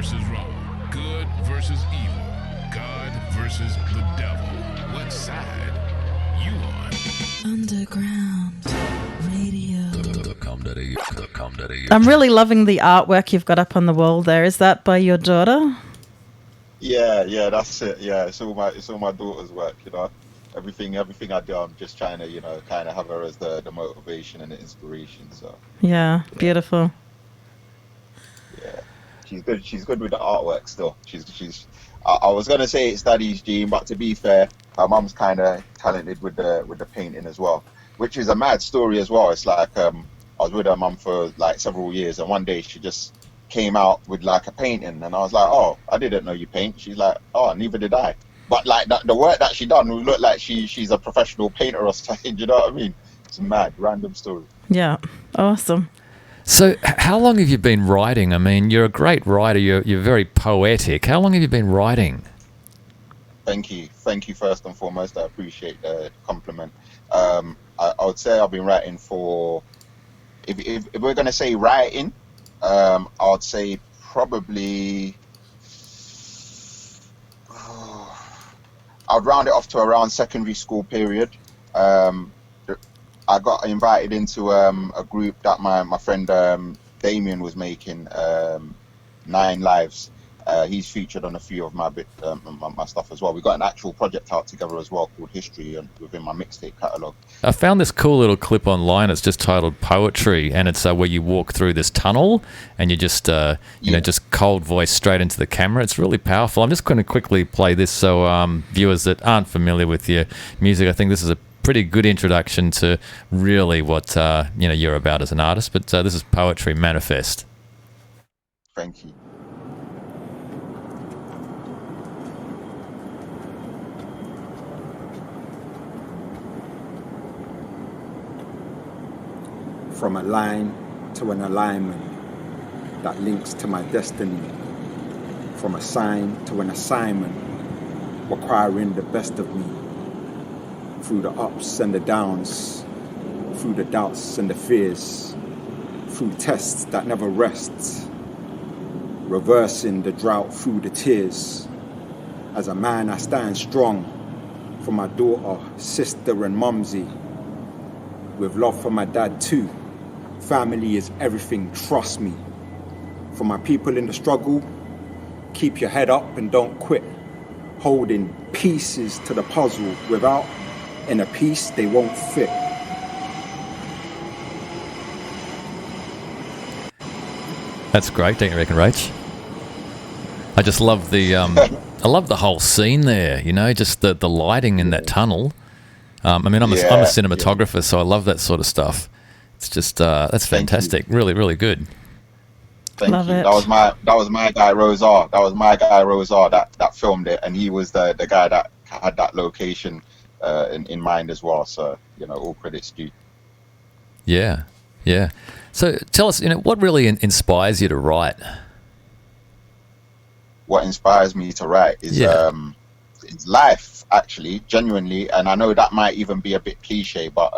versus wrong, good versus evil, God versus the devil. What side you on? Underground Radio. I'm really loving the artwork you've got up on the wall there. Is that by your daughter? Yeah, that's it. Yeah, it's all my daughter's work, you know. Everything I do, I'm just trying to, you know, kind of have her as the motivation and the inspiration. So yeah, beautiful. Yeah, she's good with the artwork still. I was gonna say it's daddy's gene, but to be fair, her mum's kind of talented with the painting as well, which is a mad story as well. It's like I was with her mum for like several years, and one day she just came out with like a painting, and I was like, oh, I didn't know you paint. She's like, oh, neither did I. But like the work that she done would look like she's a professional painter or something. You know what I mean? It's a mad, random story. Yeah, awesome. So how long have you been writing? I mean, you're a great writer. You're very poetic. How long have you been writing? Thank you first and foremost. I appreciate the compliment. I would say I've been writing for, if we're gonna say writing, I would say probably, I'd round it off to around secondary school period. I got invited into a group that my friend Damien was making, 9 Lives. He's featured on a few of my my stuff as well. We got an actual project out together as well called History within my mixtape catalogue. I found this cool little clip online. It's just titled Poetry, and it's where you walk through this tunnel and you just you know, just cold voice straight into the camera. It's really powerful. I'm just going to quickly play this so viewers that aren't familiar with your music, I think this is a pretty good introduction to really what you know, you're about as an artist. But this is Poetry Manifest. Thank you. From a line to an alignment that links to my destiny. From a sign to an assignment, requiring the best of me. Through the ups and the downs, through the doubts and the fears, through tests that never rest, reversing the drought through the tears. As a man I stand strong for my daughter, sister and mumsy, with love for my dad too. Family is everything, trust me. For my people in the struggle, keep your head up and don't quit. Holding pieces to the puzzle, without inner peace they won't fit. That's great, don't you reckon, Rach? I just love the I love the whole scene there, you know, just the lighting in that tunnel. I mean, I'm a cinematographer, so I love that sort of stuff. It's just that's fantastic. Really, really good. Thank Love you. it. That was my guy Rosar. That filmed it, and he was the guy that had that location in mind as well. So, you know, all credits due. Yeah. So tell us, you know, what really inspires you to write? What inspires me to write is it's life, actually, genuinely, and I know that might even be a bit cliche, but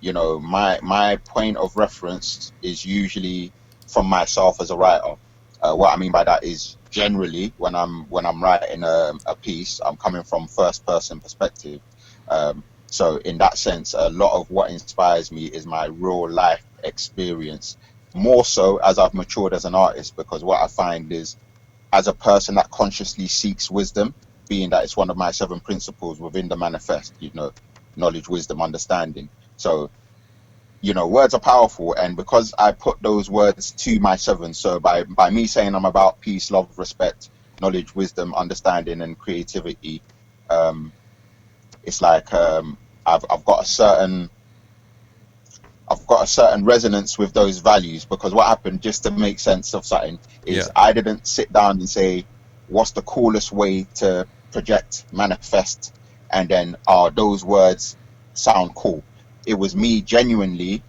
you know, my point of reference is usually from myself as a writer. What I mean by that is generally when I'm writing a piece, I'm coming from first person perspective. So in that sense, a lot of what inspires me is my real life experience, more so as I've matured as an artist, because what I find is, as a person that consciously seeks wisdom, being that it's one of my 7 principles within the manifest, you know, knowledge, wisdom, understanding. So, you know, words are powerful, and because I put those words to my 7, so by me saying I'm about peace, love, respect, knowledge, wisdom, understanding, and creativity, it's like I've got a certain resonance with those values, because what happened, just to make sense of something, is I didn't sit down and say, what's the coolest way to project, manifest, and then those words sound cool. It was me genuinely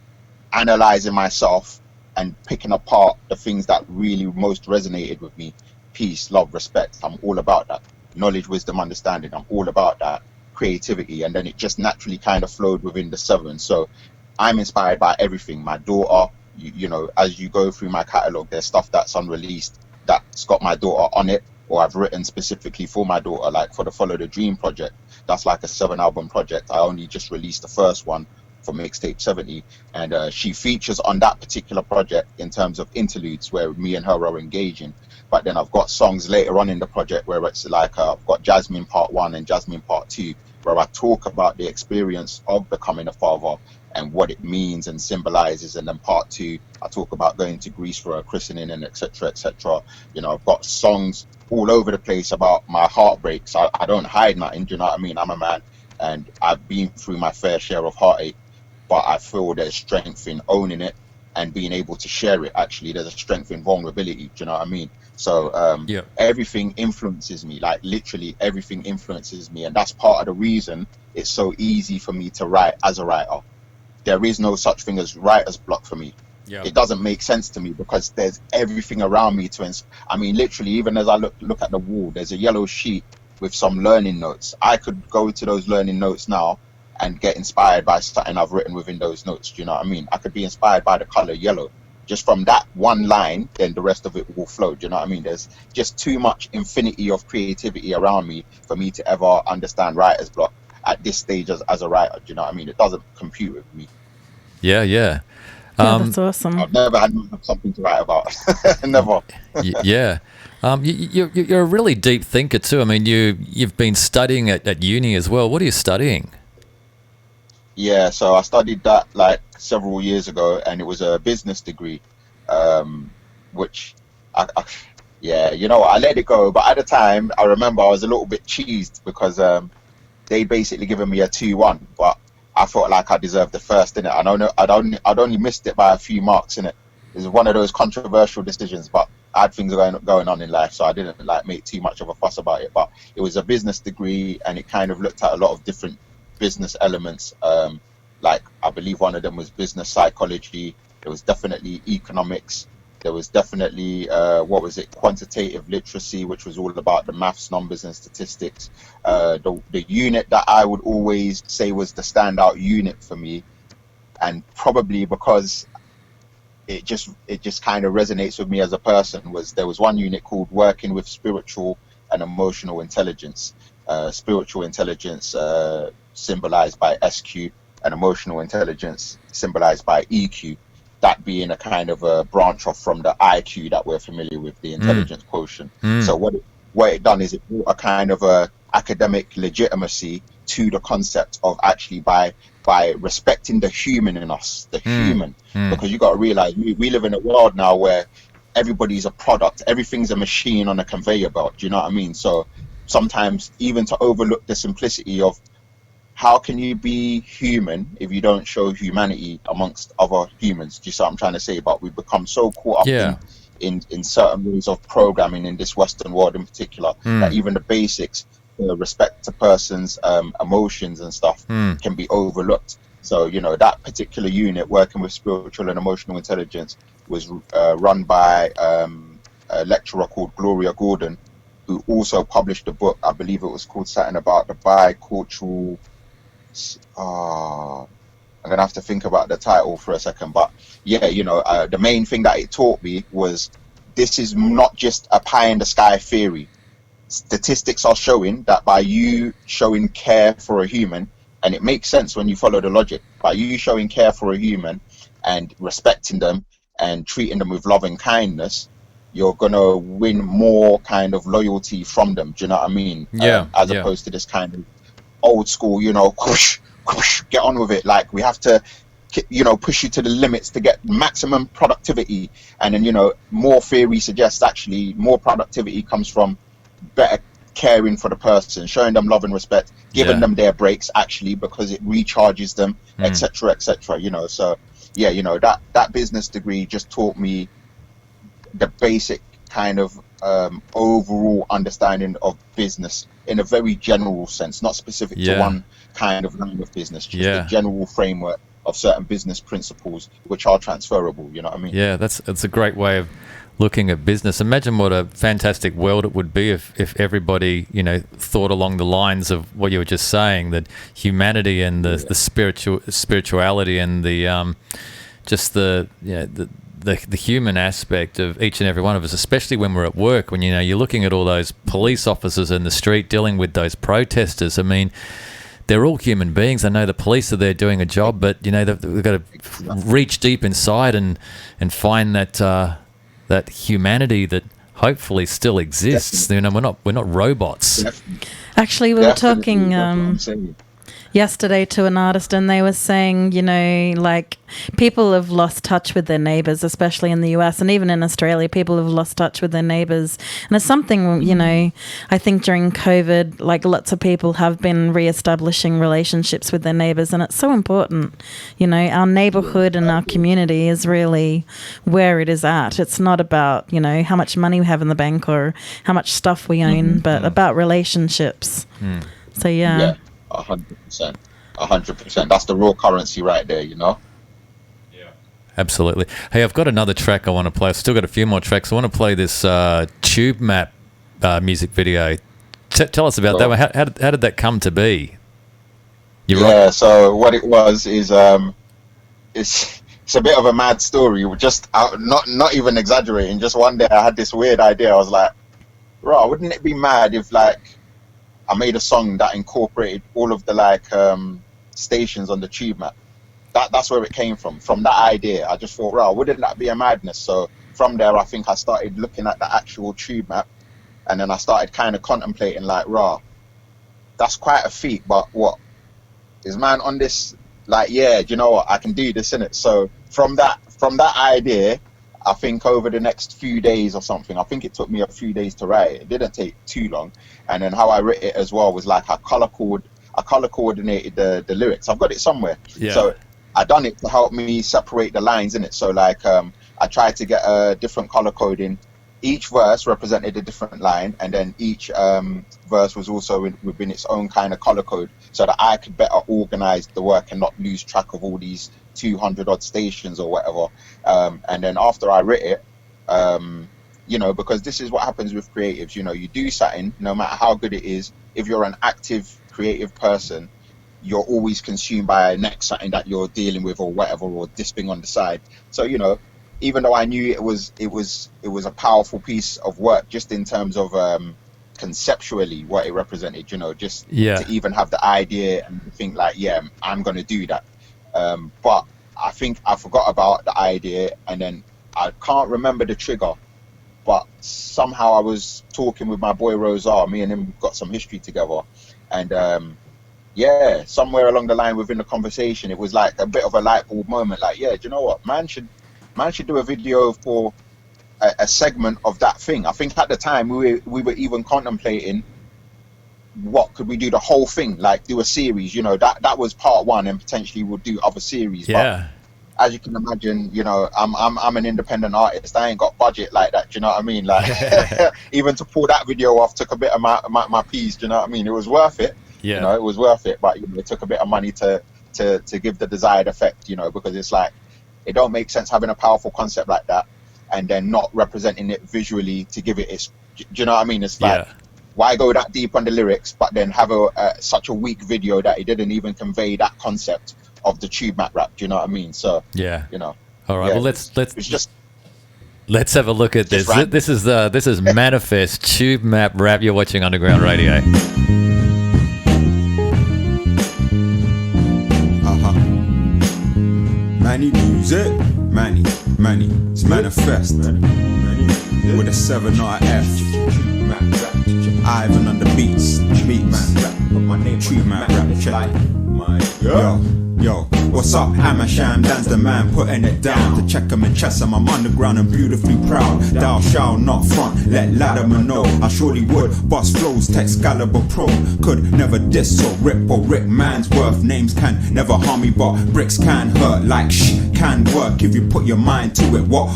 analyzing myself and picking apart the things that really most resonated with me. Peace, love, respect, I'm all about that. Knowledge, wisdom, understanding, I'm all about that. Creativity, and then it just naturally kind of flowed within the 7. So I'm inspired by everything. My daughter, you know, as you go through my catalog, there's stuff that's unreleased that's got my daughter on it, or I've written specifically for my daughter, like for the Follow the Dream project. That's like a 7-album project. I only just released the first one for Mixtape 70, and she features on that particular project in terms of interludes where me and her are engaging. But then I've got songs later on in the project where it's like I've got Jasmine Part 1 and Jasmine Part 2, where I talk about the experience of becoming a father and what it means and symbolizes. And then Part 2, I talk about going to Greece for a christening and etc. etc. You know, I've got songs all over the place about my heartbreaks. I don't hide nothing, do you know what I mean? I'm a man and I've been through my fair share of heartache, but I feel there's strength in owning it and being able to share it. Actually, there's a strength in vulnerability, do you know what I mean? So everything influences me, like literally everything influences me, and that's part of the reason it's so easy for me to write as a writer. There is no such thing as writer's block for me. It doesn't make sense to me because there's everything around me I mean, literally, even as I look at the wall, there's a yellow sheet with some learning notes. I could go to those learning notes now and get inspired by something I've written within those notes. Do you know what I mean? I could be inspired by the color yellow. Just from that one line, then the rest of it will flow. Do you know what I mean? There's just too much infinity of creativity around me for me to ever understand writer's block at this stage as a writer. Do you know what I mean? It doesn't compute with me. Yeah. That's awesome. I've never had something to write about. Never. Yeah. You're a really deep thinker too. I mean, you've been studying at uni as well. What are you studying? Yeah, so I studied that like several years ago, and it was a business degree, which you know, I let it go. But at the time, I remember I was a little bit cheesed because they basically given me a 2-1, but I felt like I deserved the first in it. I'd only missed it by a few marks in it. It was one of those controversial decisions, but I had things going on in life, so I didn't like make too much of a fuss about it. But it was a business degree, and it kind of looked at a lot of different business elements. Like I believe one of them was business psychology. There was definitely economics. There was definitely quantitative literacy, which was all about the maths, numbers, and statistics. The unit that I would always say was the standout unit for me, and probably because it just kind of resonates with me as a person, there was one unit called working with spiritual and emotional intelligence. Spiritual intelligence symbolized by SQ, and emotional intelligence symbolized by EQ. That being a kind of a branch off from the IQ that we're familiar with, the intelligence quotient. So what it done is it brought a kind of a academic legitimacy to the concept of actually by respecting the human in us, because you got to realize we live in a world now where everybody's a product, everything's a machine on a conveyor belt. Do you know what I mean? So sometimes even to overlook the simplicity of how can you be human if you don't show humanity amongst other humans? Do you see what I'm trying to say? But we've become so caught up in certain ways of programming in this Western world in particular, that even the basics, respect to persons' emotions and stuff can be overlooked. So, you know, that particular unit working with spiritual and emotional intelligence was run by a lecturer called Gloria Gordon, who also published a book. I believe it was called something about the bicultural... I'm gonna have to think about the title for a second, but yeah, you know, the main thing that it taught me was this is not just a pie in the sky theory. Statistics are showing that by you showing care for a human, and it makes sense when you follow the logic, by you showing care for a human and respecting them and treating them with love and kindness, you're gonna win more kind of loyalty from them. Do you know what I mean? As opposed to this kind of old school, you know, whoosh, whoosh, get on with it. Like we have to, you know, push you to the limits to get maximum productivity. And then, you know, more theory suggests actually more productivity comes from better caring for the person, showing them love and respect, giving them their breaks actually, because it recharges them, etc., etc. You know, so yeah, you know, that business degree just taught me the basic kind of overall understanding of business in a very general sense, not specific to one kind of line of business, just a general framework of certain business principles which are transferable. You know what I mean? Yeah, that's a great way of looking at business. Imagine what a fantastic world it would be if everybody, you know, thought along the lines of what you were just saying, that humanity and the spirituality and the just the the human aspect of each and every one of us, especially when we're at work, when, you're looking at all those police officers in the street dealing with those protesters. I mean, they're all human beings. I know the police are there doing a job, but, they've got to reach deep inside and find that humanity that hopefully still exists. Definitely. We're not robots. Definitely. Actually, we were talking yesterday to an artist, and they were saying, like, people have lost touch with their neighbours, especially in the US, and even in Australia, people have lost touch with their neighbours. And it's something, I think during COVID, like, lots of people have been re-establishing relationships with their neighbours, and it's so important. Our neighbourhood and our community is really where it is at. It's not about, how much money we have in the bank or how much stuff we own, but about relationships. So, Yeah, 100%. 100%. That's the raw currency right there, Yeah. Absolutely. Hey, I've got another track I want to play. I've still got a few more tracks. I want to play this Tube Map music video. Tell us about that one. How did that come to be? Right. So what it was is it's a bit of a mad story. Just not even exaggerating. Just one day I had this weird idea. I was like, wouldn't it be mad if, like, I made a song that incorporated all of the stations on the tube map. That's where it came from. From that idea, I just thought, wouldn't that be a madness? So from there, I think I started looking at the actual tube map, and then I started kind of contemplating, like, that's quite a feat, but what is man on this? Like, yeah, do you know what? I can do this, innit? So from that idea, I think over the next few days or something, I think it took me a few days to write it. It didn't take too long. And then how I wrote it as well was like I color coordinated the lyrics. I've got it somewhere. Yeah. So I done it to help me separate the lines in it. So like I tried to get a different color coding. Each verse represented a different line, and then each verse was also within its own kind of color code, so that I could better organize the work and not lose track of all these 200 odd stations or whatever. And then after I wrote it, because this is what happens with creatives. You do something, no matter how good it is. If you're an active creative person, you're always consumed by next something that you're dealing with or whatever, or this thing on the side. So even though I knew it was a powerful piece of work, just in terms of conceptually what it represented, just to even have the idea and think like, I'm going to do that. But I think I forgot about the idea, and then I can't remember the trigger, but somehow I was talking with my boy Rosar, me and him got some history together, and somewhere along the line within the conversation, it was like a bit of a light bulb moment, like, do you know what, man should do a video for a segment of that thing. I think at the time we were even contemplating, what could we do the whole thing, like do a series, that was part one, and potentially we'll do other series. But as you can imagine, I'm an independent artist. I ain't got budget like that, do you know what I mean? Like even to pull that video off took a bit of my piece, do you know what I mean? It was worth it. It was worth it, but it took a bit of money to give the desired effect, because it's like, it don't make sense having a powerful concept like that and then not representing it visually to give it its, do you know what I mean? It's like, why go that deep on the lyrics but then have such a weak video that it didn't even convey that concept of the tube map rap, do you know what I mean? So all right, well, let's have a look at this. This is Manifest Tube Map Rap. You're watching Underground Radio. Manny music, Manny, it's Manifest. With a 7RF. Ivan on the beats, Tube Map Rap, check. Yo, what's up, Hammersham? Dan's the man putting it down. To check him and chest him, I'm underground and beautifully proud. Thou shalt not front, let Latimer know. I surely would, boss flows, Excalibur Pro. Could never diss or rip man's worth. Names can never harm me, but bricks can hurt. Like can work if you put your mind to it. What?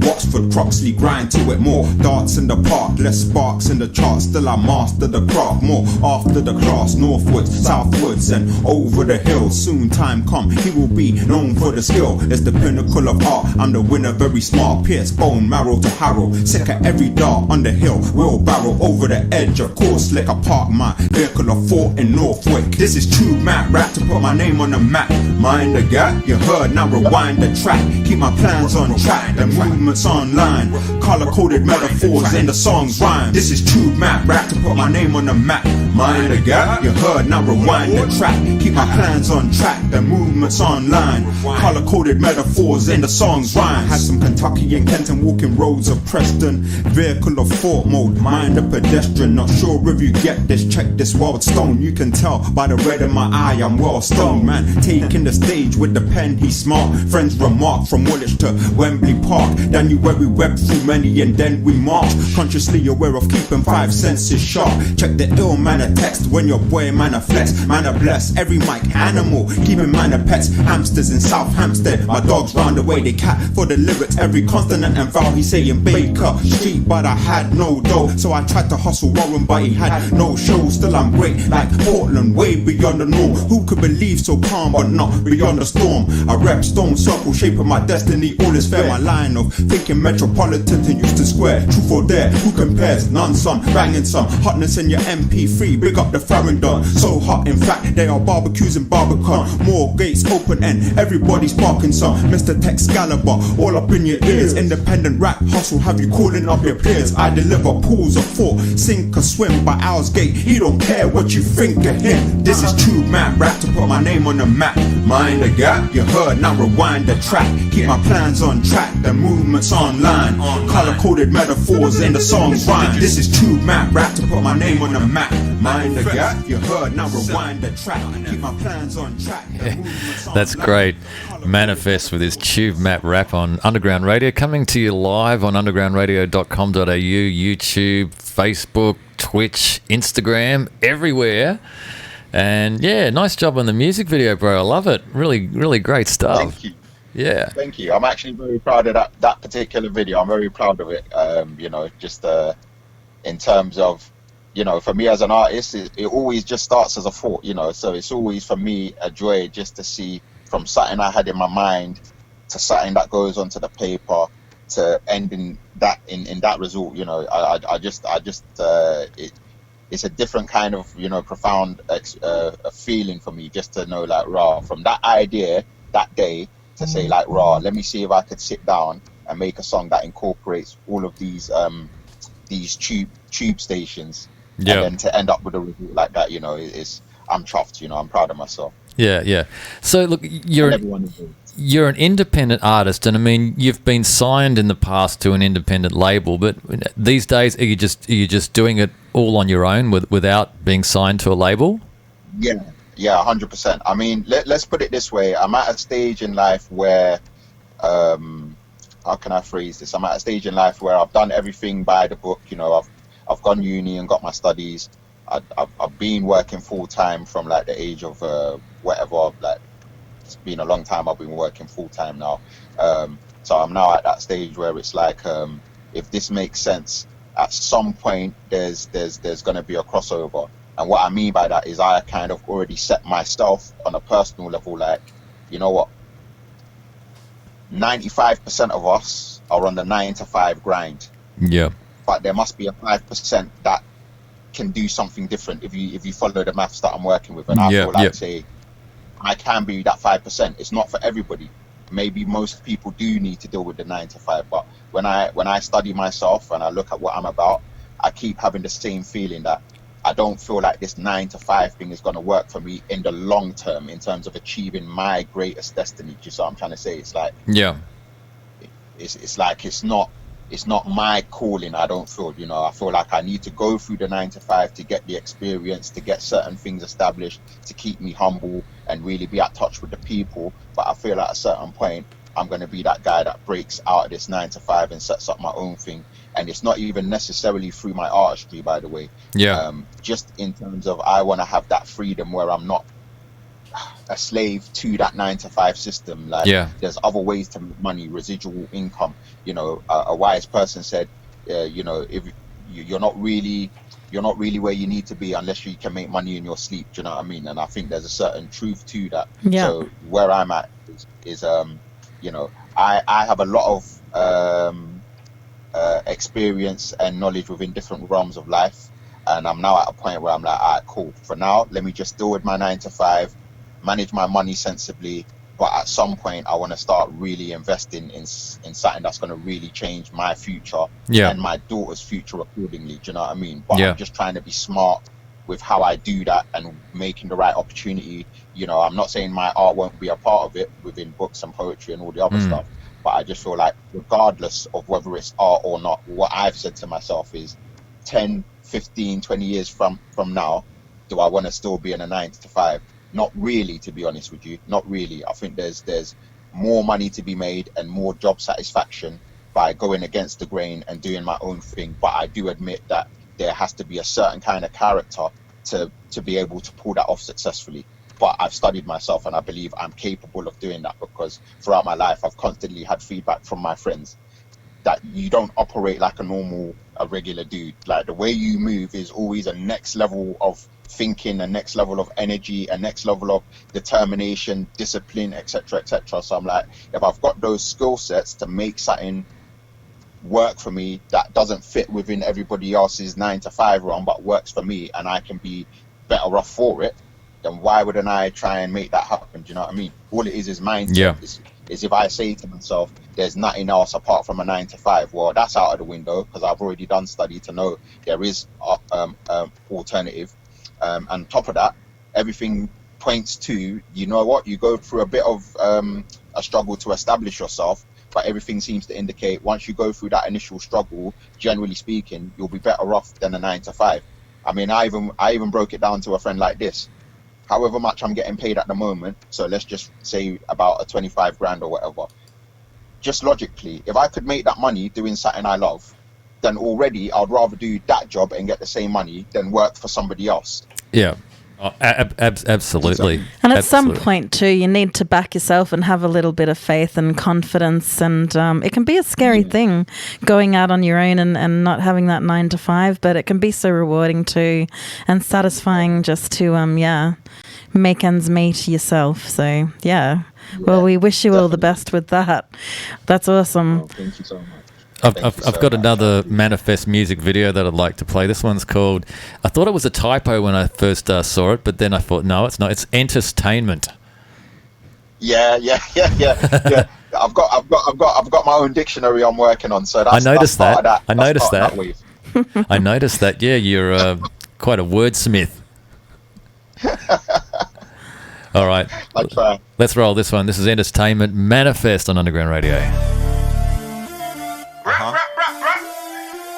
Oxford, Croxley, grind to it. More darts in the park, less sparks in the charts. Still I master the craft, more after the class. Northwards, southwards, and over the hill. Soon time come, he will be known for the skill. It's the pinnacle of art. I'm the winner, very smart. Pierce bone, marrow to harrow. Sick at every dart on the hill. Wheelbarrow over the edge, of course, like a park. My vehicle of fort in Northwick. This is true map rap to put my name on the map. Mind the gap, you heard, now rewind the track. Keep my plans on track, the movements online. Color-coded metaphors in the song's rhyme. This is true map rap to put my name on the map. Mind the gap, you heard, now rewind the track. Keep my plans on track, the movements online. Color-coded metaphors in the song's rhyme. Had some Kentucky and Kenton walking roads of Preston. Vehicle of fort mode, mind a pedestrian. Not sure if you get this, check this wild stone. You can tell by the red in my eye, I'm well stoned, man. Taking the stage with the pen, he's smart. Friends remark from Woolwich to Wembley Park. January wept through many and then we march. Consciously aware of keeping 5 senses sharp. Check the ill manner text when your boy manner flex. Manner bless, every mic animal, keeping manner pets. Hamsters in South Hampstead, my dogs round the way they cat for the lyrics. Every consonant and vowel he saying Baker Street, but I had no dough, so I tried to hustle Warren, but he had no show. Still I'm great like Portland, way beyond the norm. Who could believe so calm but not beyond the storm? I rep stone circle, shaping my destiny, all is fair. My line of thinking metropolitan to Euston Square. Truth or dare, who compares? None, some banging some hotness in your MP3. Big up the Farringdon, so hot in fact they are barbecues in Barbican. More gates open and everybody's parking some. Mr. Texcalibur, all up in your ears. Independent rap hustle, have you calling up your peers? I deliver pools of thought, sink or swim by Owl's Gate. He don't care what you think of him. This is true map rap to put my name on the map. Mind the gap, you heard, now rewind the track. Keep my plans on track, the movements online. Color-coded metaphors in the song's rhyme. This is true map rap to put my name on the map. Mind the gap, you heard, now rewind the track. Keep my plans on track. That's great. Manifest with his tube map rap on Underground Radio, coming to you live on undergroundradio.com.au, YouTube, Facebook, Twitch, Instagram, everywhere. And yeah, nice job on the music video, bro. I love it. Really, really great stuff. Thank you. Yeah. Thank you. I'm actually very proud of that particular video. I'm very proud of it. Just in terms of, for me as an artist, it always just starts as a thought, so it's always for me a joy just to see from something I had in my mind to something that goes onto the paper to ending that in that result. It's a different kind of profound feeling for me just to know like raw from that idea that day to say like raw, let me see if I could sit down and make a song that incorporates all of these tube stations. Yeah. And then to end up with a result like that, I'm chuffed, I'm proud of myself. Yeah. So look, you're an independent artist, and I mean, you've been signed in the past to an independent label, but these days, are you just doing it all on your own without being signed to a label? Yeah, 100%. I mean, let's put it this way. I'm at a stage in life where, how can I phrase this? I'm at a stage in life where I've done everything by the book. I've gone uni and got my studies. I've been working full time from like the age of whatever. Like it's been a long time. I've been working full time now. So I'm now at that stage where it's like, if this makes sense, at some point there's going to be a crossover. And what I mean by that is I kind of already set myself on a personal level. Like, you know what? 95% of us are on the 9-to-5 grind. Yeah. But there must be a 5% that can do something different if you follow the maths that I'm working with. And I feel like say I can be that 5%. It's not for everybody. Maybe most people do need to deal with the 9-to-5. But when I study myself and I look at what I'm about, I keep having the same feeling that I don't feel like this 9-to-5 thing is going to work for me in the long term in terms of achieving my greatest destiny. Do you see what I'm trying to say? It's like, it's like it's not my calling. I don't feel, I feel like I need to go through the 9-to-5 to get the experience, to get certain things established, to keep me humble and really be at touch with the people. But I feel at a certain point, I'm going to be that guy that breaks out of this 9-to-5 and sets up my own thing. And it's not even necessarily through my artistry, by the way. Just in terms of I want to have that freedom where I'm not a slave to that 9-to-5 system. Like there's other ways to make money, residual income. A wise person said, if you're not really you're not really where you need to be unless you can make money in your sleep. Do you know what I mean? And I think there's a certain truth to that. Yeah. So where I'm at is you know, I have a lot of experience and knowledge within different realms of life, and I'm now at a point where I'm like, all right, cool. For now, let me just deal with my 9 to 5, manage my money sensibly. But at some point, I want to start really investing in something that's going to really change my future and my daughter's future accordingly. Do you know what I mean? But I'm just trying to be smart with how I do that and making the right opportunity. You know, I'm not saying my art won't be a part of it within books and poetry and all the other stuff. But I just feel like regardless of whether it's art or not, what I've said to myself is 10, 15, 20 years from now, do I want to still be in a 9 to 5? Not really, to be honest with you. Not really. I think there's more money to be made and more job satisfaction by going against the grain and doing my own thing. But I do admit that there has to be a certain kind of character to be able to pull that off successfully. But I've studied myself and I believe I'm capable of doing that, because throughout my life I've constantly had feedback from my friends that you don't operate like a regular dude. Like, the way you move is always a next level of thinking, a next level of energy, a next level of determination, discipline, etc., etc. So I'm like, if I've got those skill sets to make something work for me that doesn't fit within everybody else's 9 to 5 realm but works for me, and I can be better off for it, then why wouldn't I try and make that happen? Do you know what I mean? All it is mindset. Is if I say to myself, there's nothing else apart from a 9 to 5, well, that's out of the window, because I've already done study to know there is alternative. And on top of that, everything points to, you know what, you go through a bit of a struggle to establish yourself, but everything seems to indicate once you go through that initial struggle, generally speaking, you'll be better off than a 9 to 5. I mean, I even broke it down to a friend like this. However much I'm getting paid at the moment, so let's just say about a 25 grand or whatever. Just logically, if I could make that money doing something I love, then already I'd rather do that job and get the same money than work for somebody else. Yeah. Oh, absolutely. And at some point too, you need to back yourself and have a little bit of faith and confidence, and it can be a scary thing going out on your own and not having that 9 to 5, but it can be so rewarding too and satisfying just to make ends meet yourself. So well, we wish you all the best with that. That's awesome. Oh, thank you so much. I've got another Manifest music video that I'd like to play. This one's called, I thought it was a typo when I first saw it, but then I thought, no, it's not. It's Entertainment. Yeah. I've got my own dictionary I'm working on, so that's, I noticed that's that. I noticed that. That I noticed that. Yeah, you're quite a wordsmith. All right, let's roll this one. This is Entertainment Manifest on Underground Radio.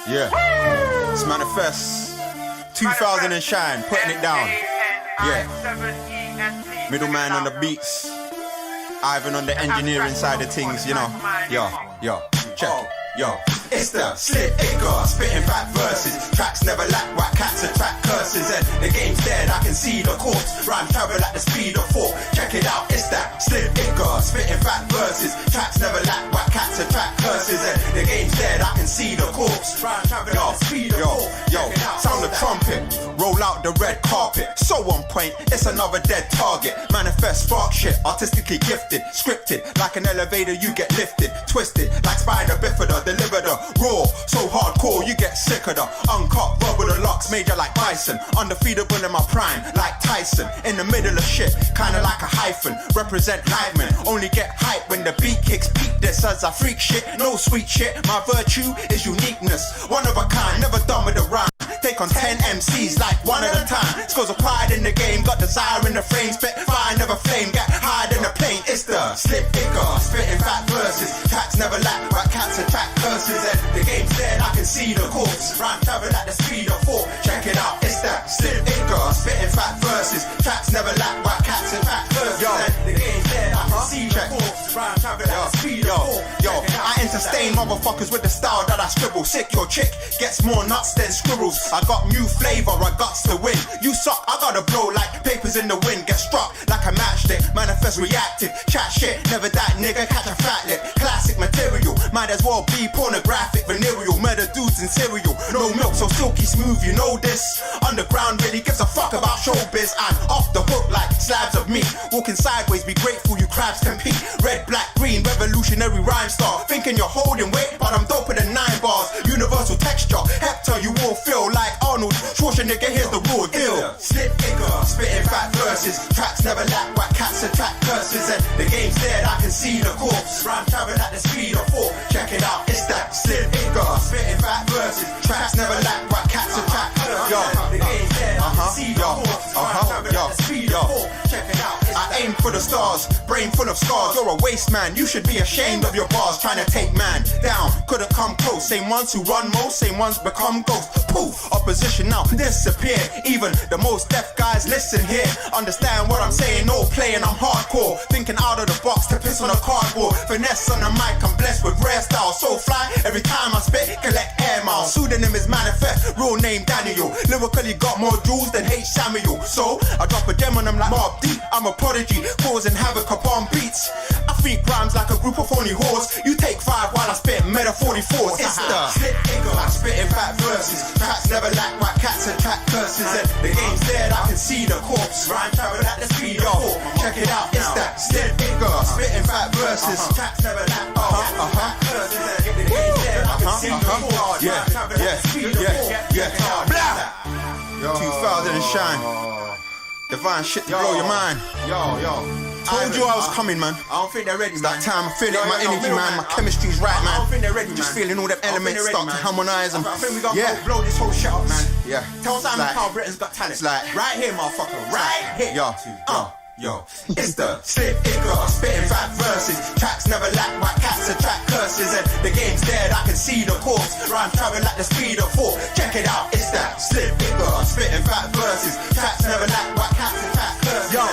Yeah, it's Manifest 2000 and Shine, putting it down. Yeah, middleman on the beats, Ivan on the engineering side of things, you know. Yo, check it. Yo, it's the Slit Igor, spitting back verses. Tracks never lack, white cats attract curses. And the game's dead, I can see the corpse. Rhyme travel at the speed of thought. Check it out, it's that Slit Igor, spitting back verses. Tracks never lack, white cats attract curses. And the game's dead, I can see the corpse. Rhyme travel at the speed of thought. Yo, sound the trumpet, roll out the red carpet. So on point, it's another dead target. Manifest spark shit, artistically gifted, scripted. Like an elevator, you get lifted, twisted. Like Spider Bifida, deliver the raw, so hardcore you get sick of the uncut rubber the locks, major like Bison, undefeatable in my prime like Tyson, in the middle of shit, kinda like a hyphen, represent Hypeman, only get hype when the beat kicks. Peak this as I freak shit, no sweet shit, my virtue is uniqueness, one of a kind, never done with a rhyme, take on 10 MCs like one at a time, scores of pride in the game, got desire in the frame, spit fire, never flame, get higher than the plane, it's the Slip Igor, spitting fat verses, tracks never lack, right cats attract curses, and the game's dead, I can see the corpse, rhyme travel at the speed of thought, check it out, it's that Slip Igor, spitting fat verses, tracks never lack, right cats attract curses, and the game's dead, I can see the corpse, rhyme travel at the speed of thought, I enter can stain motherfuckers with the style that I scribble. Sick your chick gets more nuts than squirrels. I got new flavor, I guts to win. You suck, I gotta blow like papers in the wind. Get struck like a matchstick, manifest reactive. Chat shit, never that nigga, catch a fat lip. Classic material, might as well be pornographic, venereal. Murder dudes in cereal, no milk, so silky smooth, you know this. Underground really gives a fuck about showbiz. I'm off the hook like slabs of meat. Walking sideways, be grateful you crabs compete. Red, black, green, revolutionary rhyme star. Thinking you're holding weight, but I'm doper than 9 bars. Universal texture, Hector, you all feel like Arnold Schwarzenegger, here's the raw deal. Slip nigga, spitting fat verses. Tracks never lack, whack cats attract curses. And the game's dead, I can see the corpse. Rhyme travel at the speed of 4. Check it out, it's that slip nigga, spitting fat verses. Tracks never lack, whack cats attract curses. Yo, the game's dead, I can see the corpse. Rhyme travel at the speed of 4. Check it out. I aim for the stars, brain full of scars. You're a waste man, you should be ashamed of your bars. Trying to take man down, couldn't come close. Same ones who run most, same ones become ghosts. Poof, opposition now disappear. Even the most deaf guys listen here. Understand what I'm saying, no playing, I'm hardcore. Thinking out of the box to piss on a cardboard. Finesse on the mic, I'm blessed with rare style. So fly, every time I spit, collect air miles. Pseudonym is Manifest, real name Daniel. Lyrically got more jewels than H. Samuel. So I drop a gem on them like Mob Deep. I'm a prodigy, causing havoc upon beats. I feed rhymes like a group of phony whores. You take 5 while I spit meta 44. It's the slip nigga, I spit in fat verses. Tracks never lack, whack cats attract curses. And the game's dead, I can see the corpse. Rhyme travel at the speed of 4. Check it out, it's that slip nigga, spit in fat verses. Tracks never lack, whack cats attract curses. And the game's dead, I can see the corpse. Rhyme travel at the speed of 4. Blah! 2000 and shine. Divine shit to blow your mind. Told you I was coming, man. I don't think they're ready. It's that time, I feel it, my energy, man. My chemistry's right, man. I don't think they're ready, just feeling all them elements start to harmonize and I think we gotta blow this whole shit up, man. Yeah. Tell Simon how Britain's got talent. It's like right here, motherfucker. Right here. Yo, it's the slip nigga, spitting fat verses. Tracks never lack, whack cats attract curses. And the game's dead, I can see the corpse. Rhyme travel at the speed of 4. Check it out, it's that slip nigga, spitting fat verses. Tracks never lack, whack cats attract curses. Yo,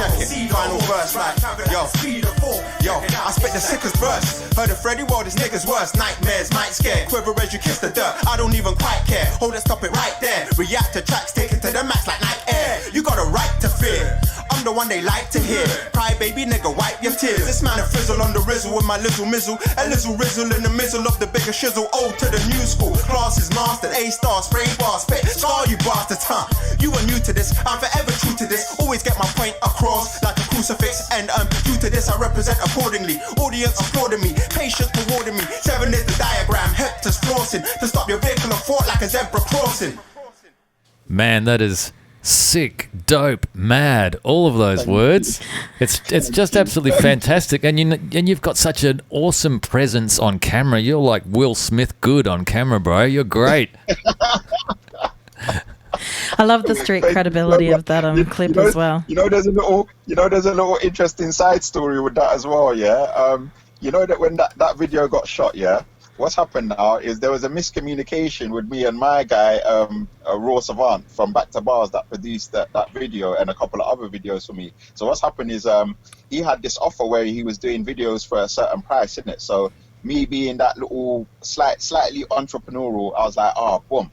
check it, final verse, like, yo, I spit the sickest verse. Heard of Freddie, well, this nigga's worse. Nightmares, might scare, quiver as you kiss the dirt. I don't even quite care, hold it, stop it right there. React to tracks, take it to the max like night air. You got a right to fear, I'm the one they like to hear. Cry baby nigga, wipe your tears. This man a frizzle on the rizzle with my lizzle mizzle. A lizzle rizzle in the mizzle of the bigger shizzle. Old to the new school, classes mastered. A-star, spray bar, spit, scar you bastards, huh? You are new to this, I'm forever true to this. Always get my point across like a crucifix. And due to this I represent accordingly. Audience applauding me, patience rewarding me. 7 is the diagram, hectares flossing. To stop your vehicle and fought like a zebra crossing. Man, that is sick, dope, mad, all of those words. It's just absolutely fantastic. And you've got such an awesome presence on camera. You're like Will Smith good on camera, bro. You're great. I love the street credibility of that clip as well. There's a little interesting side story with that as well, yeah. You know that when that video got shot, yeah, what's happened now is there was a miscommunication with me and my guy, Raw Savant from Back to Bars, that produced that video and a couple of other videos for me. So what's happened is he had this offer where he was doing videos for a certain price, isn't it? So me being that little slightly entrepreneurial, I was like, boom.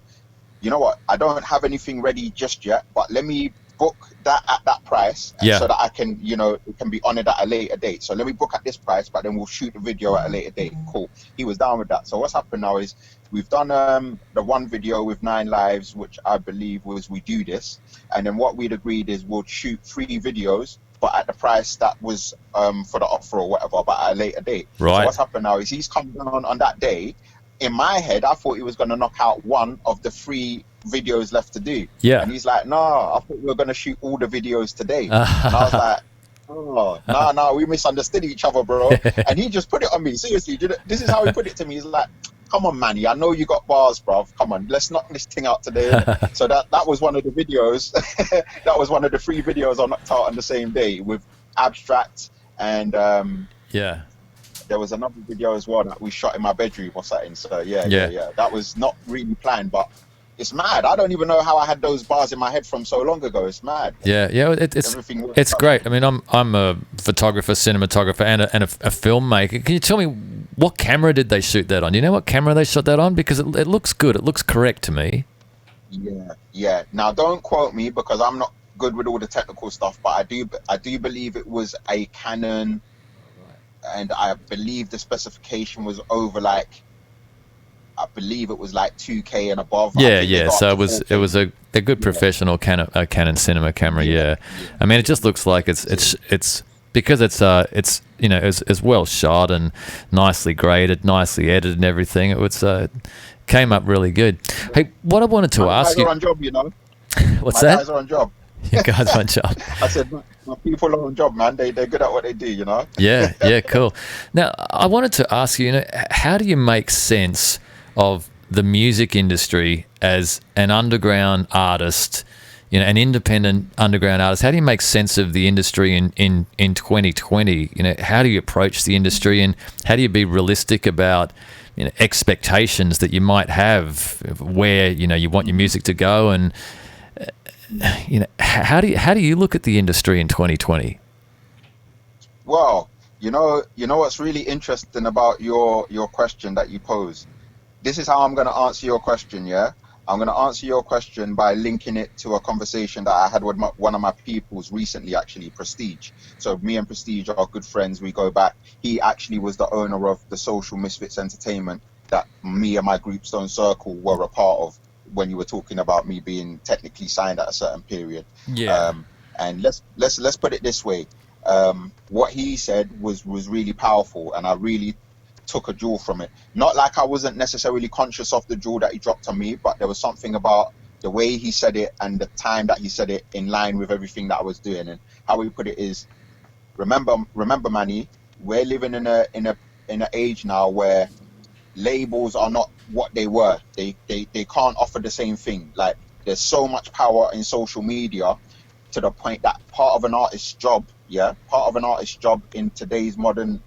You know what? I don't have anything ready just yet, but let me book that at that price so that I can, it can be honored at a later date. So let me book at this price, but then we'll shoot the video at a later date. Cool. He was down with that. So what's happened now is we've done the one video with 9 lives, which I believe was We Do This. And then what we'd agreed is we'll shoot 3 videos, but at the price that was for the offer or whatever, but at a later date. Right. So what's happened now is he's come down on that day. In my head, I thought he was going to knock out one of the 3 videos left to do. Yeah. And he's like, no, I thought we were going to shoot all the videos today. And I was like, no, we misunderstood each other, bro. And he just put it on me. Seriously, this is how he put it to me. He's like, come on, Manny, I know you got bars, bro. Come on, let's knock this thing out today. So that was one of the videos. That was one of the 3 videos I knocked out on the same day with Abstract and... There was another video as well that we shot in my bedroom or something. So yeah. That was not really planned, but it's mad. I don't even know how I had those bars in my head from so long ago. It's mad. It's great. I mean, I'm a photographer, cinematographer, and a filmmaker. Can you tell me What camera did they shoot that on? Do you know what camera they shot that on? Because it looks good. It looks correct to me. Yeah. Now, don't quote me because I'm not good with all the technical stuff, but I do believe it was a Canon, and I believe the specification was over like, I believe it was like 2K and above. Yeah. So it was a good professional Canon cinema camera. Yeah. I mean, it just looks like it's because it's as well shot and nicely graded, nicely edited, and everything. It came up really good. Hey, what I wanted to ask you. My guys are on job, you know. What's that? My guys are on job. Your guys are on job. I said, my people are on job, man. They're good at what they do, you know. Yeah, cool. Now, I wanted to ask you, how do you make sense of the music industry as an underground artist, an independent underground artist? How do you make sense of the industry in 2020? How do you approach the industry, and how do you be realistic about expectations that you might have where you want your music to go, and how do you look at the industry in 2020? Well, you know what's really interesting about your question that you pose. This is how I'm going to answer your question, yeah? I'm going to answer your question by linking it to a conversation that I had with one of my peoples recently, actually, Prestige. So me and Prestige are good friends. We go back. He actually was the owner of the Social Misfits Entertainment that me and my group Stone Circle were a part of when you were talking about me being technically signed at a certain period. Yeah. And let's put it this way. What he said was really powerful, and I really took a jewel from it. Not like I wasn't necessarily conscious of the jewel that he dropped on me, but there was something about the way he said it and the time that he said it in line with everything that I was doing. And how he put it is, remember, Manny, we're living in an age now where labels are not what they were. They can't offer the same thing. Like, there's so much power in social media to the point that part of an artist's job in today's modern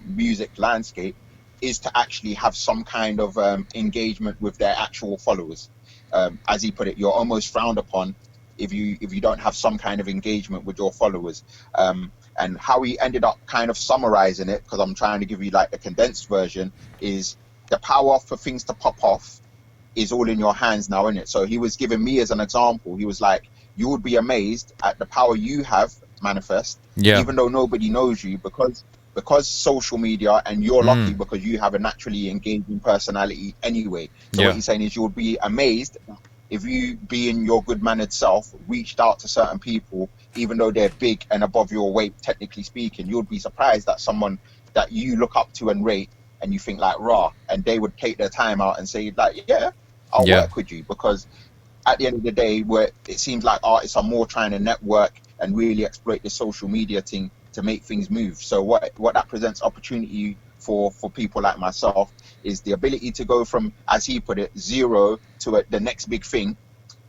music landscape is to actually have some kind of engagement with their actual followers. As he put it, you're almost frowned upon if you don't have some kind of engagement with your followers. And how he ended up kind of summarizing it, because I'm trying to give you like a condensed version, is the power for things to pop off is all in your hands now, isn't it? So he was giving me as an example. He was like, you would be amazed at the power you have, Manifest, even though nobody knows you, because social media, and you're lucky because you have a naturally engaging personality anyway. So what he's saying is, you would be amazed if you, being your good-mannered self, reached out to certain people, even though they're big and above your weight, technically speaking. You would be surprised that someone that you look up to and rate, and you think like, raw, and they would take their time out and say like, I'll work with you. Because at the end of the day, where it seems like artists are more trying to network and really exploit the social media thing to make things move. So what that presents opportunity for people like myself is the ability to go from, as he put it, zero to the next big thing.